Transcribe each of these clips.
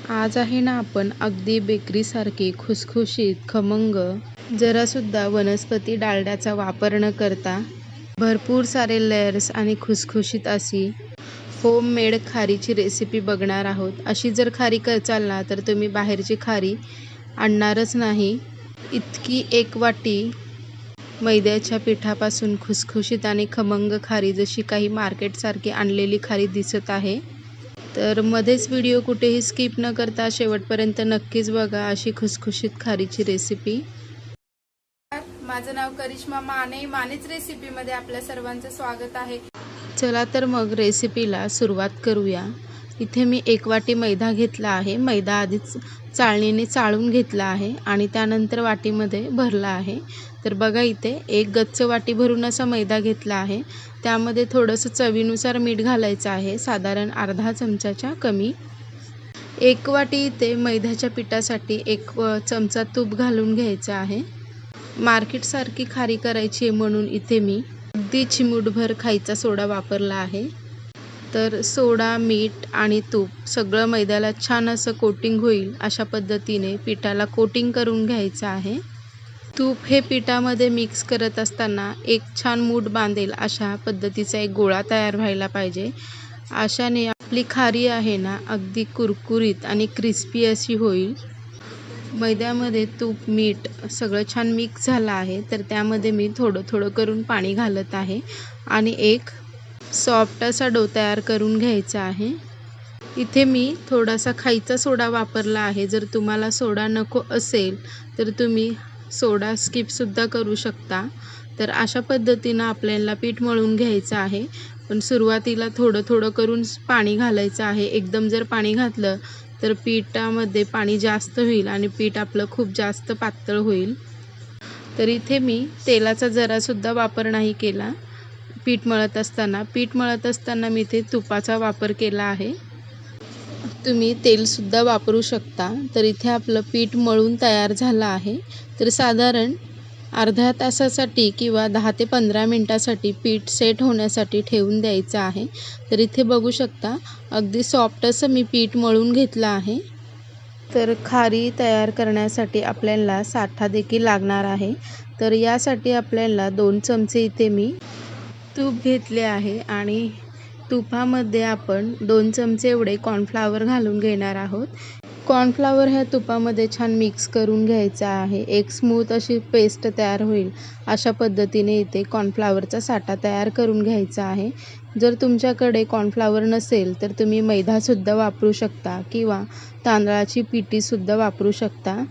आज आहे ना आपण अगदी बेकरीसारखी खुसखुशीत खमंग जरासुद्धा वनस्पती डालड्याचा वापर न करता भरपूर सारे लेयर्स आणि खुसखुशीत अशी होममेड खारीची रेसिपी बघणार आहोत। अशी जर खारी करचाल ना तर तुम्ही बाहेरची खारी आणणारच नाही। इतकी एक वाटी मैद्याच्या पिठापासून खुसखुशीत आणि खमंग खारी जशी काही मार्केटसारखी आणलेली खारी दिसत आहे। तर मध्येच व्हिडिओ कुठेही स्किप न करता शेवटपर्यंत नक्कीच बघा अशी खुसखुशीत खारीची रेसिपी। माझं नाव करिश्मा मानेच रेसिपीमध्ये आपल्या सर्वांचं स्वागत आहे। चला तर मग रेसिपीला सुरुवात करूया। इथे मी 1 वाटी मैदा घेतला आहे। मैदा आधीच चाळणीने चाळून घेतला आहे आणि त्यानंतर वाटीमध्ये भरला आहे। तर बघा इथे 1 गच्च वाटी भरून असा मैदा घेतला आहे। त्यामध्ये थोडंसं चवीनुसार मीठ घालायचं आहे, साधारण अर्धा चमचाच्या कमी। 1 वाटी इथे मैद्याच्या पिठासाठी 1 चमचा तूप घालून घ्यायचं आहे। मार्केटसारखी खारी करायची म्हणून इथे मी अगदी चिमूटभर खायचा सोडा वापरला आहे। तर सोडा, मीठ आणि तूप सगळं मैद्याला छान असं कोटिंग होईल अशा पद्धतीने पिठाला कोटिंग करून घ्यायचं आहे। तूप हे पिठामध्ये मिक्स करत असताना एक छान मूठ बांधेल अशा पद्धतीचा एक गोळा तयार व्हायला पाहिजे। अशाने आपली खारी आहे ना अगदी कुरकुरीत आणि क्रिस्पी अशी होईल। मैद्यामध्ये तूप, मीठ सगळं छान मिक्स झालं आहे। तर त्यामध्ये मी थोडं थोडं करून पाणी घालत आहे आणि एक सॉफ्ट असा डो तयार करून घ्यायचा आहे। इथे मी थोडासा खायचा सोडा वापरला आहे। जर तुम्हाला सोडा नको असेल तर तुम्ही सोडा स्किपसुद्धा करू शकता। तर अशा पद्धतीनं आपल्याला पीठ मळून घ्यायचं आहे। पण सुरुवातीला थोडं थोडं करून पाणी घालायचं आहे। एकदम जर पाणी घातलं तर पिठामध्ये पाणी जास्त होईल आणि पीठ आपलं खूप जास्त पातळ होईल। तर इथे मी तेलाचा जरासुद्धा वापर नाही केला पीठ मळत असताना मी इथे तुपाचा वापर केला आहे। तुम्ही तेलसुद्धा वापरू शकता। तर इथे आपलं पीठ मळून तयार झालं आहे। तर साधारण अर्ध्या तासासाठी किंवा 10 ते 15 मिनिटासाठी पीठ सेट होण्यासाठी ठेवून द्यायचं आहे। तर इथे बघू शकता अगदी सॉफ्ट असं मी पीठ मळून घेतलं आहे। तर खारी तयार करण्यासाठी आपल्याला साठा देखील लागणार आहे। तर यासाठी आपल्याला 2 चमचे इथे मी तूप घेतले आहे आणि तुपामध्ये आपण 2 चमचे एवढे कॉर्नफ्लॉवर घालून घेणार आहोत। कॉर्नफ्लॉवर ह्या तुपामध्ये छान मिक्स करून घ्यायचं आहे। एक स्मूथ अशी पेस्ट तयार होईल अशा पद्धतीने इथे कॉर्नफ्लॉवरचा साठा तयार करून घ्यायचा आहे। जर तुमच्याकडे कॉर्नफ्लॉवर नसेल तर तुम्ही मैदासुद्धा वापरू शकता किंवा तांदळाची पिठीसुद्धा वापरू शकता।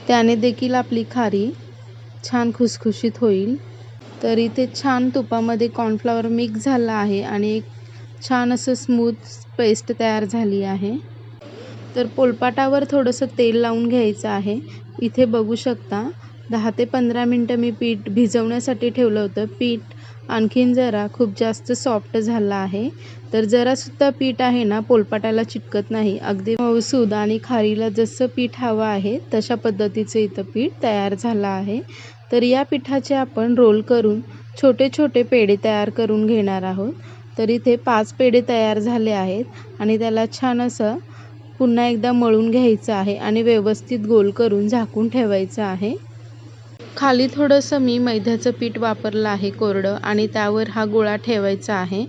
त्याने देखील आपली खारी छान खुसखुशीत होईल। तर इथे छान तुपामध्ये कॉर्नफ्लॉवर मिक्स झाला आहे आणि एक छान असं स्मूथ पेस्ट तयार झाली आहे। तर पोलपाटावर थोडंसं तेल लावून घ्यायचं आहे। इथे बघू शकता 10 ते 15 मिनटं मी पीठ भिजवण्यासाठी ठेवलं होतं। पीठ आणखीन जरा खूप जास्त सॉफ्ट झालं आहे। तर जरासुद्धा पीठ आहे ना पोलपाटाला चिटकत नाही, अगदी मऊसूद आणि खारीला जसं पीठ हवं आहे तशा पद्धतीचं इथं पीठ तयार झालं आहे। तर या पिठाचे आपण रोल करून छोटे छोटे पेढे तयार करून घेणार आहोत। तर इथे 5 पेढे तयार झाले आहेत आणि त्याला छान असं पुन्हा एकदा मळून घ्यायचं आहे आणि व्यवस्थित गोल करून झाकून ठेवायचं आहे। खाली थोडंसं मी मैद्याचं पीठ वापरलं आहे कोरडं आणि त्यावर हा गोळा ठेवायचा आहे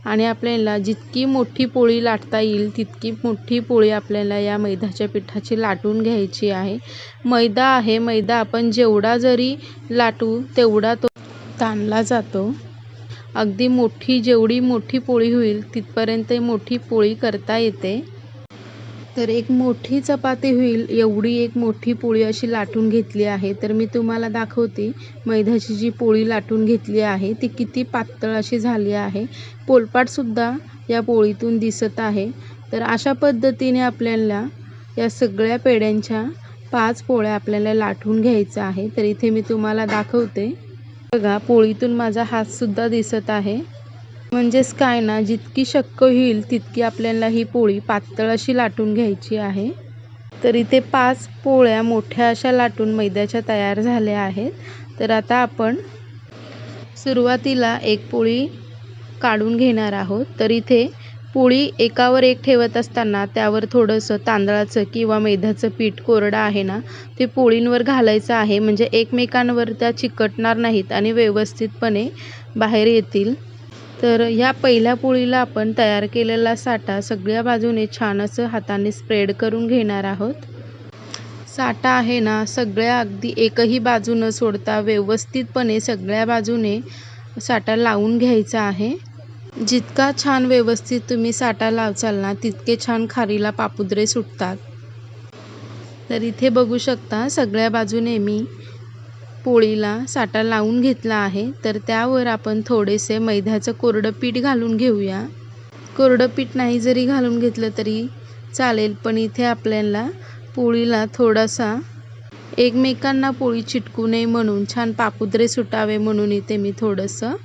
आणि आपल्याला जितकी मोठी पोळी लाटता येईल तितकी मोठी पोळी आपल्याला या मैद्याच्या पिठाची लाटून घ्यायची आहे। मैदा आहे, मैदा आपण जेवढा जरी लाटू तेवढा तो ताणला जातो। अगदी जेवढी मोठी पोळी होईल तिथपर्यंत मोठी पोळी करता येते। तर एक मोठी चपाती होईल एवढी एक मोठी पोळी अशी लाटून घेतली आहे। तर मी तुम्हाला दाखवते मैद्याची जी पोळी लाटून घेतली आहे ती किती पातळ अशी झाली आहे। पोलपाटसुद्धा या पोळीतून दिसत आहे। तर अशा पद्धतीने आपल्याला या सगळ्या पेढ्यांच्या 5 पोळ्या आपल्याला लाटून घ्यायचं आहे। तर इथे मी तुम्हाला दाखवते बघा पोळीतून माझा हातसुद्धा दिसत आहे। म्हणजेच काय ना जितकी शक्य होईल तितकी आपल्याला ही पोळी पातळ अशी लाटून घ्यायची आहे। तर इथे 5 पोळ्या मोठ्या अशा लाटून मैद्याच्या तयार झाल्या आहेत। तर आता आपण सुरुवातीला एक पोळी काढून घेणार आहोत। तर इथे पोळी एकावर एक ठेवत असताना त्यावर थोडंसं तांदळाचं किंवा मैद्याचं पीठ कोरडं आहे ना, ते पोळींवर घालायचं आहे. म्हणजे एकमेकांवर त्या चिकटणार नाहीत आणि व्यवस्थितपणे बाहेर येतील. तर ह्या पहिल्या पोळीला आपण तयार केलेला साठा सगळ्या बाजूने छान असं हाताने स्प्रेड करून घेणार आहोत. साठा आहे ना, सगळ्या अगदी एकही बाजू न सोडता व्यवस्थितपणे सगळ्या बाजूने साठा लावून घ्यायचा आहे. जितका छान व्यवस्थित तुम्ही साठा लावचाल ना, तितके छान खारीला पापुद्रे सुटतात. तर इथे बघू शकता सगळ्या बाजूने मी पोळीला साठा लावून घेतला आहे. तर त्यावर आपण थोडेसे मैद्याचं कोरडं पीठ घालून घेऊया. कोरडं पीठ नाही जरी घालून घेतलं तरी चालेल, पण इथे आपल्याला पोळीला थोडासा एकमेकांना पोळी चिटकू नये म्हणून, छान पापुद्रे सुटावे म्हणून इथे मी थोडंसं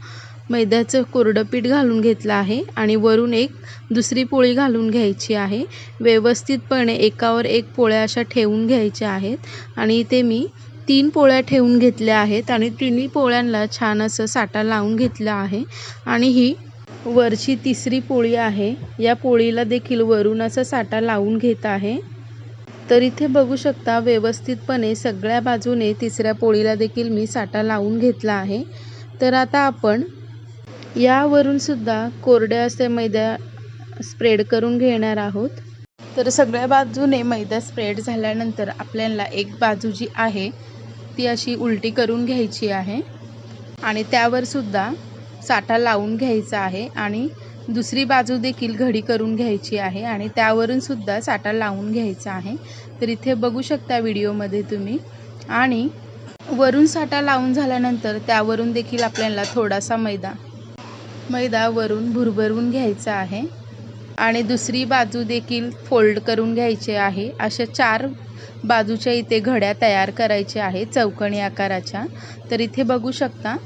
मैद्याचं कोरडं पीठ घालून घेतलं आहे आणि वरून एक दुसरी पोळी घालून घ्यायची आहे. व्यवस्थितपणे एकावर एक पोळ्या अशा ठेवून घ्यायच्या आहेत आणि इथे मी 3 पोळ्या ठेवून घेतल्या आहेत आणि तिन्ही पोळ्यांना छान असं साठा लावून घेतला आहे. आणि ही वरची तिसरी पोळी आहे, या पोळीला देखील वरून असं साठा लावून घेत आहे. तर इथे बघू शकता व्यवस्थितपणे सगळ्या बाजूने तिसऱ्या पोळीला देखील मी साठा लावून घेतला आहे. तर आता आपण यावरून सुद्धा कोरड्या असे मैदा स्प्रेड करून घेणार आहोत. तर सगळ्या बाजूने मैदा स्प्रेड झाल्यानंतर आपल्याला एक बाजू जी आहे ती अशी उलटी करून घ्यायची आहे आणि त्यावर सुद्धा साठा लावून घ्यायचा आहे आणि दुसरी बाजू देखील घडी करून घ्यायची आहे आणि त्यावरून सुद्धा साठा लावून घ्यायचा आहे. तर इथे बघू शकता व्हिडिओमध्ये तुम्ही. आणि वरून साठा लावून झाल्यानंतर त्यावरून देखील आपल्याला थोडासा मैदा वरून भुरभरून घ्यायचा आहे आणि दुसरी बाजू देखील फोल्ड करून घ्यायची आहे. अशा 4 बाजूच्या इथे घड्या तयार करायच्या आहेत चौकोनी आकाराच्या. तर इथे बघू शकता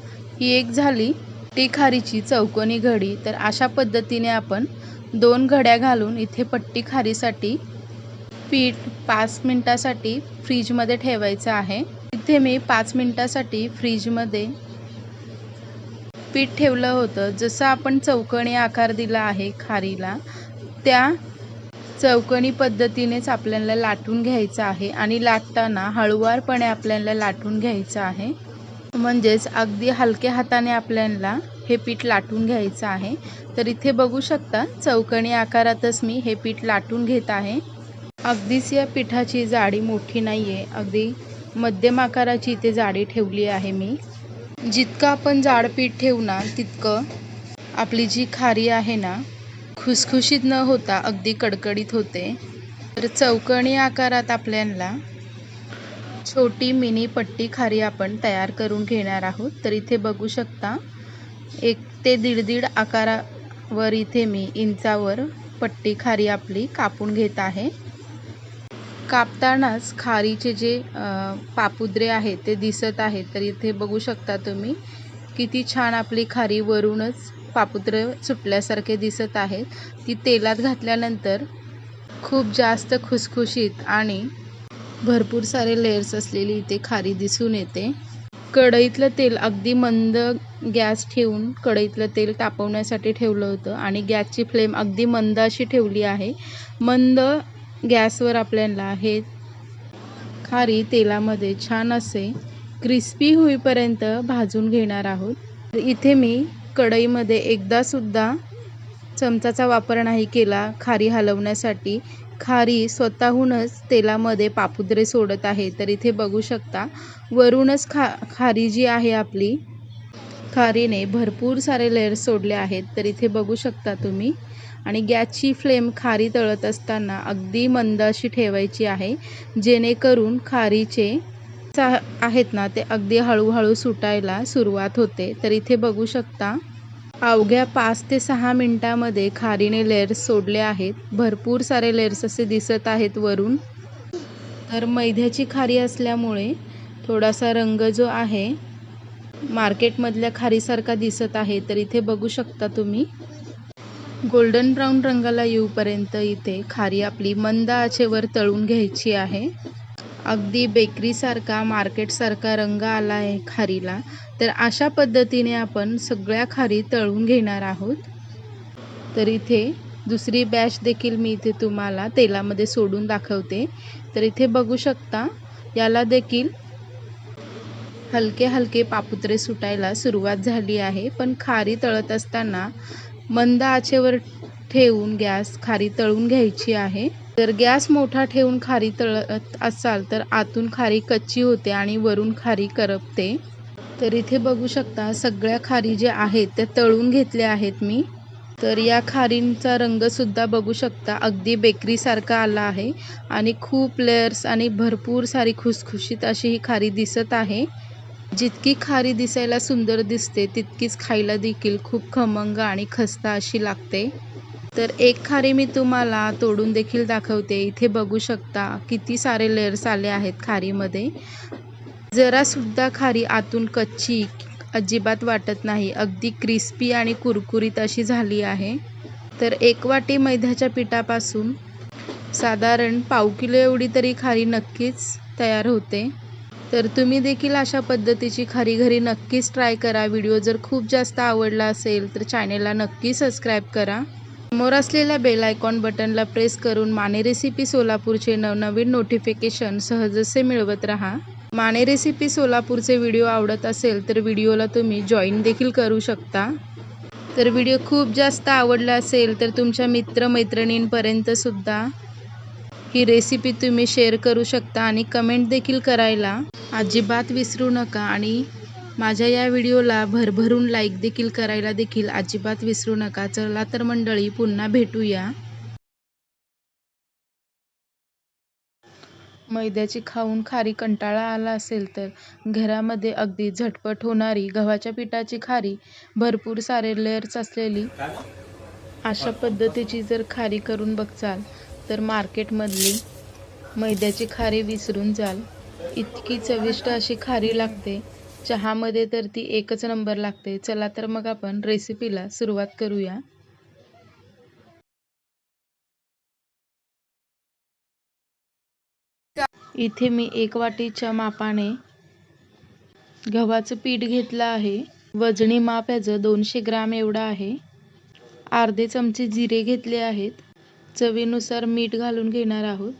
ही एक झाली पट्टी खारीची चौकोनी घडी. तर अशा पद्धतीने आपण 2 घड्या घालून इथे पट्टी खारीसाठी पीठ 5 मिनिटासाठी फ्रीजमध्ये ठेवायचं आहे. इथे मी 5 मिनिटासाठी फ्रीजमध्ये पीठ ठेवलं होतं. जसं आपण चौकोनी आकार दिला आहे खारीला, त्या चौकोनी पद्धतीनेच आपल्याला लाटून घ्यायचं आहे आणि लाटताना हळूवारपणे आपल्याला लाटून घ्यायचं आहे. म्हणजेच अगदी हलक्या हाताने आपल्याला हे पीठ लाटून घ्यायचं आहे. तर इथे बघू शकता चौकोनी आकारातच मी हे पीठ लाटून घेत आहे. अगदीच या पिठाची जाडी मोठी नाही आहे, अगदी मध्यम आकाराची इथे जाडी ठेवली आहे मी. जितकं आपण जाड पीठ ठेवू ना, तितकं आपली जी खारी आहे ना खुसखुशीत न होता अगदी कडकडीत होते. तर चौकोनी आकारात आपल्याला छोटी मिनी पट्टी खारी आपण तयार करून घेणार आहोत. तर इथे बघू शकता 1 ते 1.5 आकारावर इथे मी इंचावर पट्टी खारी आपली कापून घेत आहे. कापतानाच खारीचे जे पापुद्रे आहेत ते दिसत आहेत. तर इथे बघू शकता तुम्ही किती छान आपली खारी वरूनच पापुद्रे सुटल्यासारखे दिसत आहेत. ती तेलात घातल्यानंतर खूप जास्त खुसखुशीत आणि भरपूर सारे लेयर्स असलेली इथे खारी दिसून येते. कढईतलं तेल अगदी मंद गॅस ठेवून कढईतलं तेल तापवण्यासाठी ठेवलं होतं आणि गॅसची फ्लेम अगदी मंद अशी ठेवली आहे. मंद गॅसवर आपल्याला हे खारी तेलामध्ये छान असे क्रिस्पी होईपर्यंत भाजून घेणार आहोत. इथे मी कढईमध्ये एकदासुद्धा चमचाचा वापर नाही केला खारी हलवण्यासाठी. खारी स्वतःहूनच तेलामध्ये पापुद्रे सोडत आहे. तर इथे बघू शकता वरूनच खारी जी आहे आपली खारीने भरपूर सारे लेयर्स सोडले आहेत. तर इथे बघू शकता तुम्ही. आणि गॅसची फ्लेम खारी तळत असताना अगदी मंद अशी ठेवायची आहे, जेणेकरून खारीचे आहेत ना ते अगदी हळूहळू सुटायला सुरुवात होते. तर इथे बघू शकता अवघ्या 5 ते 6 मिनिटांमध्ये खारीने लेयर्स सोडले आहेत. भरपूर सारे लेयर्स असे दिसत आहेत वरून. तर मैद्याची खारी असल्यामुळे थोडासा रंग जो आहे मार्केटमधल्या खारीसारखा दिसत आहे. तर इथे बघू शकता तुम्ही गोल्डन ब्राऊन रंगाला येऊपर्यंत इथे खारी आपली मंद आचेवर तळून घ्यायची आहे. अगदी बेकरीसारखा मार्केटसारखा रंग आला आहे खारीला. तर अशा पद्धतीने आपण सगळ्या खारी तळून घेणार आहोत. तर इथे दुसरी बॅच देखील मी इथे तुम्हाला तेलामध्ये सोडून दाखवते. तर इथे बघू शकता याला देखील हलके हलके पापुत्रे सुटायला सुरुवात झाली आहे. पण खारी तळत असताना मंद आचेवर ठेवून गॅस खारी तळून घ्यायची आहे. जर गॅस मोठा ठेवून खारी तळत असाल तर आतून खारी कच्ची होते आणि वरून खारी करपते. तर इथे बघू शकता सगळ्या खारी ज्या आहेत त्या तळून घेतल्या आहेत मी. तर या खारींचा रंगसुद्धा बघू शकता अगदी बेकरीसारखा आला आहे आणि खूप लेयर्स आणि भरपूर सारी खुसखुशीत अशी ही खारी दिसत आहे. जितकी खारी दिसायला सुंदर दिसते तितकीच खायला देखील खूप खमंग आणि खस्ता अशी लागते. तर एक खारी मी तुम्हाला तोडून देखील दाखवते. इथे बघू शकता किती सारे लेयर्स आले आहेत खारीमध्ये. जरासुद्धा खारी आतून कच्ची अजिबात वाटत नाही. अगदी क्रिस्पी आणि कुरकुरीत अशी झाली आहे. तर 1 वाटी मैद्याच्या पिठापासून साधारण पाव किलो एवढी तरी खारी नक्कीच तयार होते. तर तुम्ही देखील अशा पद्धतीची खारी घरी नक्कीच ट्राय करा. व्हिडिओ जर खूप जास्त आवडला असेल तर चॅनेलला नक्की सबस्क्राईब करा. समोर असलेल्या बेल आयकॉन बटनला प्रेस करून माने रेसिपी सोलापूरचे नवनवीन नोटिफिकेशन सहजसे मिळवत राहा. माने रेसिपी सोलापूरचे व्हिडिओ आवडत असेल तर व्हिडिओला तुम्ही जॉईन देखील करू शकता. तर व्हिडिओ खूप जास्त आवडला असेल तर तुमच्या मित्रमैत्रिणींपर्यंत सुद्धा ही रेसिपी तुम्ही शेअर करू शकता आणि कमेंट देखील करायला अजिबात विसरू नका. आणि माझ्या या व्हिडिओला भरभरून लाईक देखील करायला देखील अजिबात विसरू नका. चला तर मंडळी पुन्हा भेटूया. मैद्याची खाऊन खारी कंटाळा आला असेल तर घरामध्ये अगदी झटपट होणारी गव्हाच्या पिठाची खारी, भरपूर सारे लेयर्स असलेली अशा पद्धतीची जर खारी करून बघचाल तर मार्केटमधली मैद्याची खारी विसरून जाल. इतकी चविष्ट अशी खारी लागते. चहामध्ये तर ती एकच नंबर लागते. चला तर मग आपण रेसिपीला सुरुवात करूया. इथे मी 1 वाटीच्या मापाने गव्हाचं पीठ घेतलं आहे. वजनी माप याचं 200 ग्राम एवढं आहे. अर्धे चमचे जिरे घेतले आहेत. चवीनुसार मीठ घालून घेणार आहोत.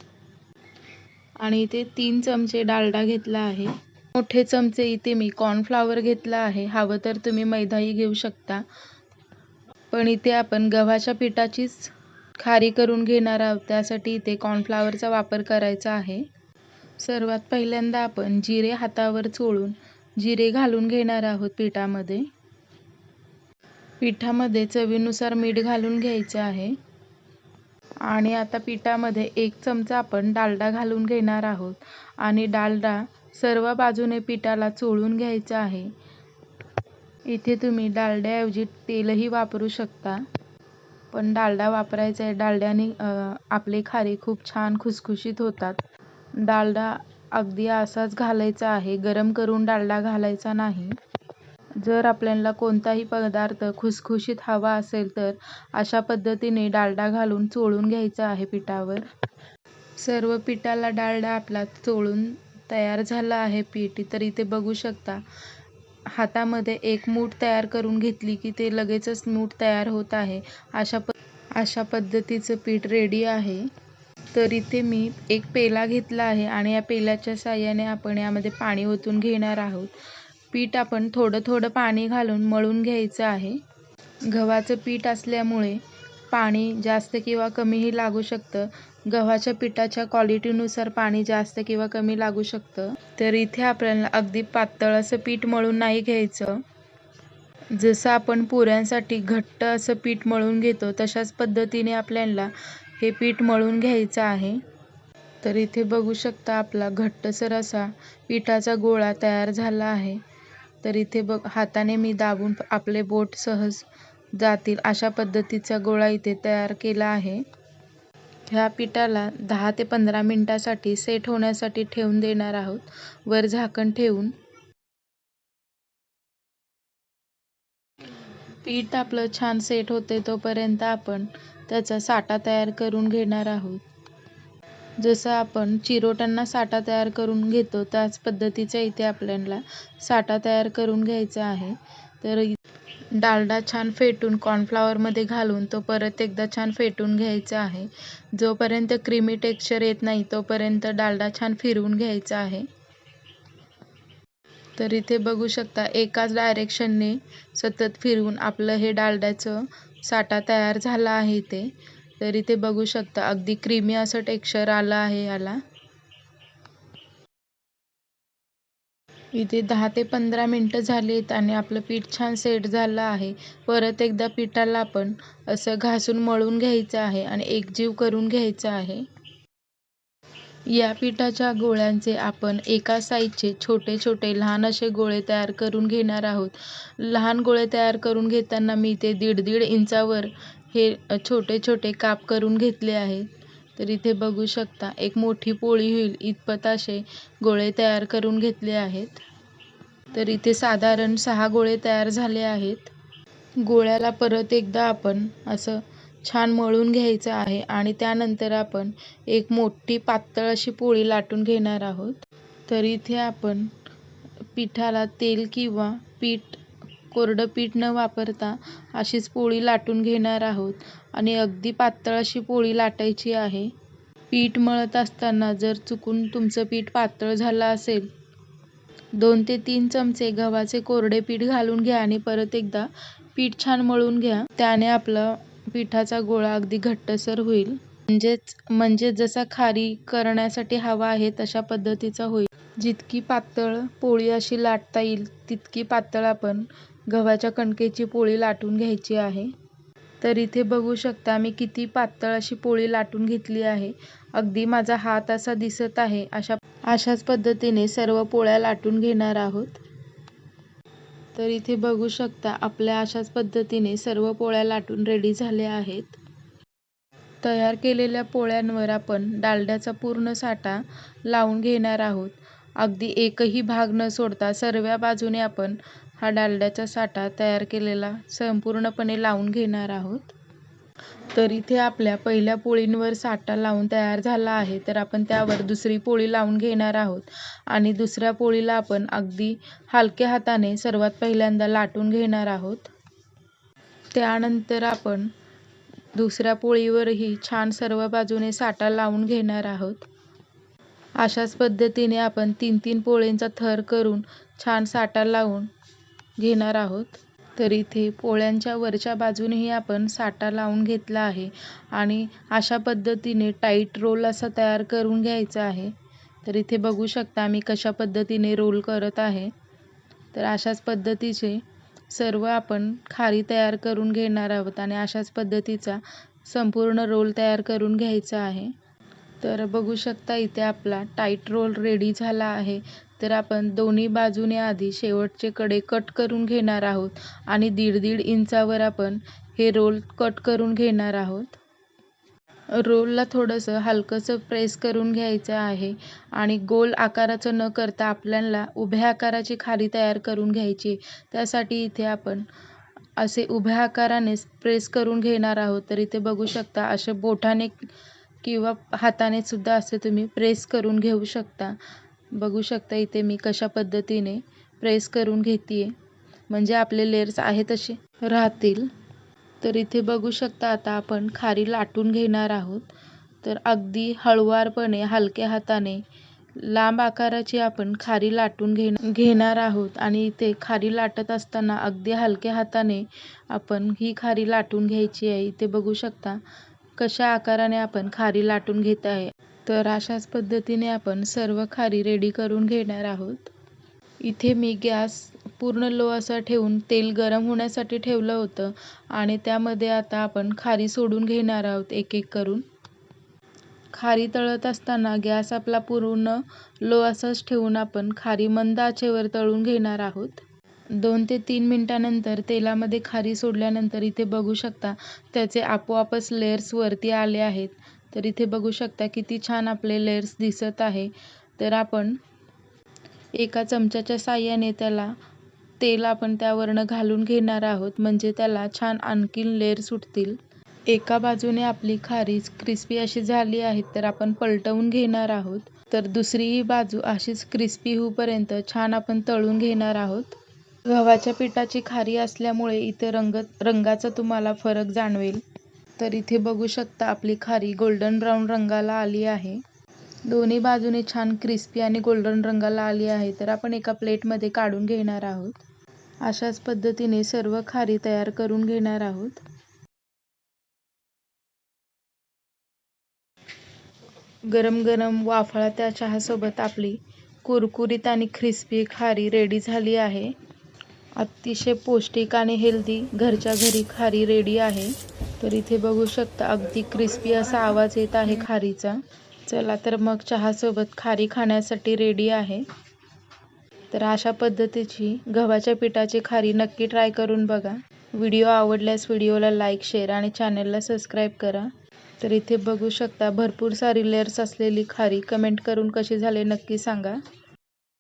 आणि इथे 3 चमचे डालडा घेतला आहे. मोठे चमचे इथे मी कॉर्नफ्लॉवर घेतला आहे. हवं तर तुम्ही मैदाही घेऊ शकता. पण इथे आपण गव्हाच्या पिठाचीच खारी करून घेणार आहोत. त्यासाठी इथे कॉर्नफ्लॉवरचा वापर करायचा आहे. सर्वात पहिल्यांदा आपण जिरे हातावर चोळून जिरे घालून घेणार आहोत पिठामध्ये. पिठामध्ये चवीनुसार मीठ घालून घ्यायचं आहे. आणि आता पिठामध्ये 1 चमचा आपण डालडा घालून घेणार आहोत. आणि डालडा सर्व बाजूने पिठाला चोळून घ्यायचा आहे. इथे तुम्ही डालड्याऐवजी तेलही वापरू शकता. पण डालडा वापरायचा आहे. डालड्याने आपले खारी खूप छान खुसखुशीत होतात. डालडा अगदी असाच घालायचा आहे. गरम करून डालडा घालायचा नाही. जर आपल्याला कोणताही पदार्थ खुसखुशीत हवा असेल तर अशा पद्धतीने डालडा घालून चोळून घ्यायचा आहे पिठावर. सर्व पिठाला डालडा आपला चोळून तयार झाला आहे पीठ. तर इथे बघू शकता हातामध्ये 1 मूठ तयार करून घेतली की ते लगेचच मूठ तयार होत आहे. अशा पद्धतीचं पीठ रेडी आहे. तर इथे मी 1 पेला घेतला आहे आणि या पेल्याच्या साहाय्याने आपण यामध्ये पाणी ओतून घेणार आहोत. पीठ आपण थोडं थोडं पाणी घालून मळून घ्यायचं आहे. गव्हाचं पीठ असल्यामुळे पाणी जास्त किंवा कमीही लागू शकतं. गव्हाच्या पिठाच्या क्वालिटीनुसार पाणी जास्त किंवा कमी लागू शकतं. तर इथे आपल्याला अगदी पातळ असं पीठ मळून नाही घ्यायचं. जसं आपण पुऱ्यांसाठी घट्ट असं पीठ मळून घेतो तशाच पद्धतीने आपल्याला हे पीठ मळून घ्यायचं आहे. तर इथे बघू शकता आपला घट्टसर असा पिठाचा गोळा तयार झाला आहे. तर इथे हाताने मी दाबून आपले बोट सहज जातील अशा पद्धतीचा गोळा इथे तयार केला आहे. ह्या पिठाला 10 ते 15 मिनिटासाठी सेट होण्यासाठी ठेवून देणार आहोत वर झाकण ठेवून. पीठ आपलं छान सेट होते तोपर्यंत आपण त्याचा साठा तयार करून घेणार आहोत. जसं आपण चिरोट्यांना साठा तयार करून घेतो त्याच पद्धतीचा इथे आपल्याला साठा तयार करून घ्यायचा आहे. तर डालडा छान फेटून कॉर्नफ्लॉवरमध्ये घालून तो परत एकदा छान फेटून घ्यायचा आहे. जोपर्यंत क्रीमी टेक्स्चर येत नाही तोपर्यंत डालडा छान फिरवून घ्यायचा आहे. तर इथे बघू शकता एकाच डायरेक्शनने सतत फिरवून आपलं हे डालड्याचं साठा तयार झाला आहे इथे. तर इथे बघू शकता अगदी क्रीमी असं टेक्स्चर आलं आहे याला. इथे 10 ते 15 मिनटं झालीत आणि आपलं पीठ छान सेट झालं आहे. परत एकदा पिठाला आपण असं घासून मळून घ्यायचं आहे आणि एकजीव करून घ्यायचं आहे. या पिठाच्या गोळ्यांचे आपण एका साईजचे छोटे छोटे लहान असे गोळे तयार करून घेणार आहोत. लहान गोळे तयार करून घेताना मी इथे 1.5 इंचावर हे छोटे छोटे काप करून घेतले आहेत. तर इथे बघू शकता एक मोठी पोळी होईल इतपत असे गोळे तयार करून घेतले आहेत. तर इथे साधारण 6 गोळे तयार झाले आहेत. गोळ्याला परत एकदा आपण असं छान मळून घ्यायचं आहे आणि त्यानंतर आपण एक मोठी पातळ अशी पोळी लाटून घेणार आहोत. तर इथे आपण पिठाला तेल किंवा कोरडं पीठ न वापरता अशीच पोळी लाटून घेणार आहोत आणि अगदी पातळ अशी पोळी लाटायची आहे. पीठ मळत असताना जर चुकून तुमचं पीठ पातळ झालं असेल 2 ते 3 चमचे गव्हाचे कोरडे पीठ घालून घ्या आणि परत एकदा पीठ छान मळून घ्या. त्याने आपला पिठाचा गोळा अगदी घट्टसर होईल. म्हणजे जसा खारी करण्यासाठी हवा आहे तशा पद्धतीचा होईल. जितकी पातळ पोळी अशी लाटता येईल तितकी पातळ आपण गव्हाच्या कणकेची पोळी लाटून घ्यायची आहे. तर इथे बघू शकता मी किती पातळ अशी पोळी लाटून घेतली आहे. अगदी माझा हात असा दिसत आहे. अशाच पद्धतीने सर्व पोळ्या लाटून घेणार आहोत. तर इथे बघू शकता आपल्या अशाच पद्धतीने सर्व पोळ्या लाटून रेडी झाल्या आहेत. तयार केलेल्या पोळ्यांवर आपण डालड्याचा पूर्ण साठा लावून घेणार आहोत. अगदी एकही भाग न सोडता सर्व बाजूने आपण हा डालड्याचा साठा तयार केलेला संपूर्णपणे लावून घेणार आहोत. तर इथे आपल्या पहिल्या पोळींवर साठा लावून तयार झाला आहे. तर आपण त्यावर दुसरी पोळी लावून घेणार आहोत आणि दुसऱ्या पोळीला आपण अगदी हलक्या हाताने सर्वात पहिल्यांदा लाटून घेणार आहोत. त्यानंतर आपण दुसऱ्या पोळीवरही छान सर्व बाजूने साठा लावून घेणार आहोत. अशाच पद्धतीने आपण 3-3 पोळींचा थर करून छान साठा लावून घेणार आहोत. तर इथे पोळ्यांच्या वरच्या बाजूनेही आपण साठा लावून घेतला आहे आणि अशा पद्धतीने टाईट रोल असा तयार करून घ्यायचा आहे. तर इथे बघू शकता मी कशा पद्धतीने रोल करत आहे. तर अशाच पद्धतीचे सर्व आपण खारी तयार करून घेणार आहोत आणि अशाच पद्धतीचा संपूर्ण रोल तयार करून घ्यायचा आहे. तर बघू शकता इथे आपला टाईट रोल रेडी झाला आहे. तर आपण दोन्ही बाजूने आधी शेवटचे कडे कट करून घेणार आहोत आणि 1.5 इंचावर आपण हे रोल कट करून घेणार आहोत. रोलला थोडंसं हलकंसं प्रेस करून घ्यायचं आहे आणि गोल आकाराचं न करता आपल्याला उभ्या आकाराची खारी तयार करून घ्यायची. त्यासाठी इथे आपण असे उभ्या आकाराने प्रेस करून घेणार आहोत. तर इथे बघू शकता असे बोटाने किंवा हाताने सुद्धा असे तुम्ही प्रेस करून घेऊ शकता. बघू शकता इथे मी कशा पद्धतीने प्रेस करून घेते म्हणजे आपले लेयर्स आहे तसे राहतील. तर इथे बघू शकता आता आपण खारी लाटून घेणार आहोत. तर अगदी हळुवारपणे हलक्या हाताने लांब आकाराची आपण खारी लाटून घेणार आहोत आणि इथे खारी लाटत असताना अगदी हलक्या हाताने आपण ही खारी लाटून घ्यायची आहे. इथे बघू शकता कशा आकाराने आपण खारी लाटून घेत आहे. तर अशाच पद्धतीने आपण सर्व खारी रेडी करून घेणार आहोत. इथे मी गॅस पूर्ण लो असा ठेवून तेल गरम होण्यासाठी ठेवलं होतं आणि त्यामध्ये आता आपण खारी सोडून घेणार आहोत एक एक करून. खारी तळत असताना गॅस आपला पूर्ण लो असाच ठेवून आपण खारी मंद आचेवर तळून घेणार आहोत. 2 ते 3 मिनिटांनंतर तेलामध्ये खारी सोडल्यानंतर इथे बघू शकता त्याचे आपोआपच लेयर्स वरती आले आहेत. तर इथे बघू शकता किती छान आपले लेयर्स दिसत आहे. तर आपण एका चमच्याच्या साहाय्याने तेल आपण त्यावरनं घालून घेणार आहोत म्हणजे त्याला छान आणखीन लेयर सुटतील. एका बाजूने आपली खारी क्रिस्पी अशी झाली आहे तर आपण पलटवून घेणार आहोत. तर दुसरीही बाजू अशीच क्रिस्पी होईपर्यंत छान आपण तळून घेणार आहोत. गव्हाच्या पिठाची खारी असल्यामुळे इथे रंगाचा तुम्हाला फरक जाणवेल. तर इथे बघू शकता आपली खारी गोल्डन ब्राऊन रंगाला आली आहे. दोन्ही बाजूने छान क्रिस्पी आणि गोल्डन रंगाला आली आहे. तर आपण एका प्लेटमध्ये काढून घेणार आहोत. अशाच पद्धतीने सर्व खारी तयार करून घेणार आहोत. गरम गरम वाफाळत्या चहासोबत आपली कुरकुरीत आणि क्रिस्पी खारी रेडी झाली आहे. अतिशय पौष्टिक आणि हेल्दी घरच्या घरी खारी रेडी आहे. तर इथे बघू शकता अगदी क्रिस्पी असा आवाज येत आहे खारीचा. चला तर मग चहासोबत खारी खाण्यासाठी रेडी आहे. तर अशा पद्धतीची गव्हाच्या पिठाची खारी नक्की ट्राय करून बघा. व्हिडिओ आवडल्यास व्हिडिओला लाईक, शेअर आणि चॅनलला सबस्क्राईब करा. तर इथे बघू शकता भरपूर सारी लेयर्स असलेली खारी. कमेंट करून कशी झाली नक्की सांगा.